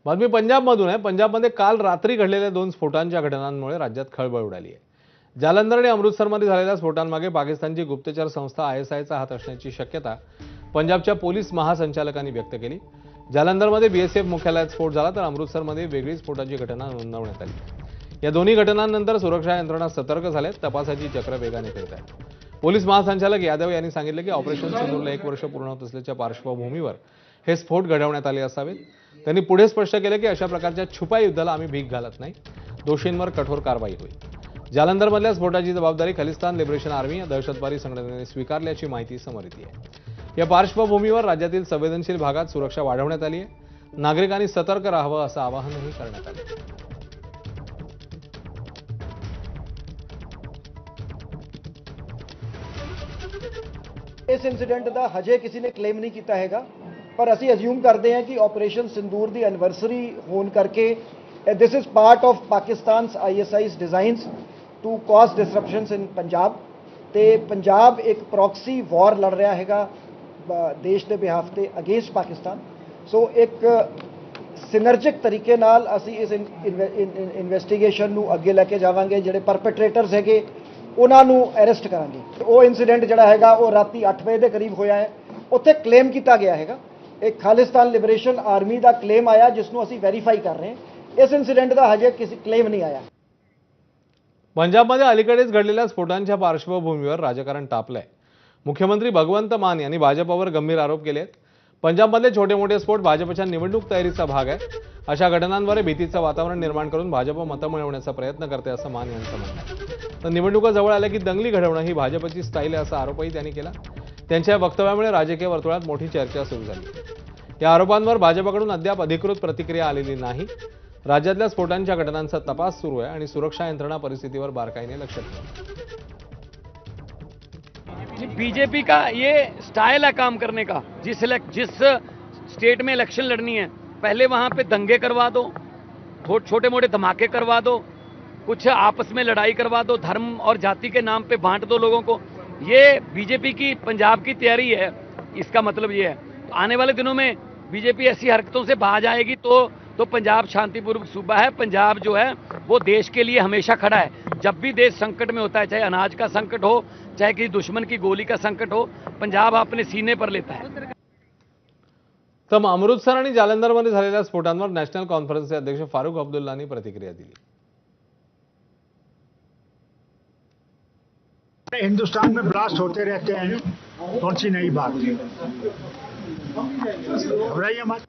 बातमी पंजाबमधून आहे। पंजाबमध्ये काल रात्री घडलेल्या 2 स्फोटांच्या घटनांमुळे राज्यात खळबळ उडाली आहे। जालंधर आणि अमृतसरमध्ये झालेल्या स्फोटांमागे पाकिस्तानची गुप्तचर संस्था ISIचा हात असण्याची शक्यता पंजाबच्या पोलीस महासंचालकांनी व्यक्त केली। जालंधरमध्ये BSF मुख्यालयात स्फोट झाला तर अमृतसरमध्ये वेगळी स्फोटाची घटना नोंदवण्यात आली। या दोन्ही घटनांनंतर सुरक्षा यंत्रणा सतर्क झाल्यात, तपासाची चक्र वेगाने फिरत आहेत। पोलीस महासंचालक यादव यांनी सांगितले की ऑपरेशन सिंदूरला 1 वर्ष पूर्ण होत असल्याच्या पार्श्वभूमीवर हे स्फोट घडवण्यात आले असावेत। त्यांनी पुढे स्पष्ट केले की अशा प्रकारच्या छुपा युद्धाला आम्ही भीक घालत नाही, दोषींवर कठोर कारवाई होईल। जालंधरमधल्या स्फोटाची जबाबदारी खलिस्तान लिबरेशन आर्मी या दहशतवादी संघटनेने स्वीकारल्याची माहिती समोर येते आहे। या पार्श्वभूमीवर राज्यातील संवेदनशील भागात सुरक्षा वाढवण्यात आली आहे। नागरिकांनी सतर्क राहावं असं आवाहनही करण्यात आलं। इस इंसीडेंट का हजे किसी ने क्लेम नहीं किया हैगा, पर असी अज्यूम करते हैं कि ऑपरेशन सिंदूर की एनिवर्सरी होने करके this is part of Pakistan ISI's designs to cause disruptions in Punjab. ते पंजाब एक प्रॉक्सी वॉर लड़ रहा हैगा देश के बिहाफ ते अगेंस्ट पाकिस्तान। सो एक सिनर्जिक तरीके नाल असी इस इन्वेस्टिगेशन नू अगे लेके जावांगे। जिहड़े परपेट्रेटर्स हैगे उन्हां नू अरेस्ट करांगे। वो इंसीडेंट जिहड़ा हैगा वो राती 8 बजे के करीब होया है। उत्थे क्लेम किया गया हैगा, एक खालिस्तान लिबरेशन आर्मी का क्लेम आया जिसनों असी वेरीफाई कर रहे हैं। इस इंसीडेंट का हजे किसी क्लेम नहीं आया। पंजाबमध्ये अलीकडेच घडलेल्या स्फोटांच्या पार्श्वभूमीवर राजकारण तापलंय। मुख्यमंत्री भगवंत मान यांनी भाजपवर गंभीर आरोप केले आहेत। पंजाबमधले छोटे मोठे स्फोट भाजपच्या निवडणूक तयारीचा भाग आहे। अशा घटनांद्वारे भीतीचं वातावरण निर्माण करून भाजप मतं मिळवण्याचा प्रयत्न करते असं मान यांचं म्हणणं आहे। तर निवडणुका जवळ आल्या की दंगली घडवणं ही भाजपची स्टाईल आहे असा आरोपही त्यांनी केला। त्यांच्या वक्तव्यामुळे राजकीय वर्तुळात मोठी चर्चा सुरू झाली। या आरोपांवर भाजपकडून अद्याप अधिकृत प्रतिक्रिया आलेली नाही। राज्यातल्या स्फोटांच्या घटनांचा तपास सुरू आहे आणि सुरक्षा यंत्रणा परिस्थितीवर बारकाईने लक्ष ठेवते। बीजेपी का ये स्टाइल है काम करने का। जिस स्टेट में इलेक्शन लड़नी है पहले वहां पे दंगे करवा दो, छोटे मोटे धमाके करवा दो, कुछ आपस में लड़ाई करवा दो, धर्म और जाति के नाम पे बांट दो लोगों को। ये बीजेपी की पंजाब की तैयारी है। इसका मतलब ये है तो आने वाले दिनों में बीजेपी ऐसी हरकतों से बाज आएगी तो पंजाब शांतिपूर्वक सूबा है। पंजाब जो है वो देश के लिए हमेशा खड़ा है। जब भी देश संकट में होता है, चाहे अनाज का संकट हो, चाहे किसी दुश्मन की गोली का संकट हो, पंजाब अपने सीने पर लेता है। तर अमृतसर आणि जालंधरमध्ये झालेल्या स्फोटांवर नॅशनल कॉन्फरन्सचे अध्यक्ष फारूक अब्दुल्लानी प्रतिक्रिया दिली। हिंदुस्तान में ब्लास्ट होते रहते हैं, कौन सी नई बात है? घबराइए मत।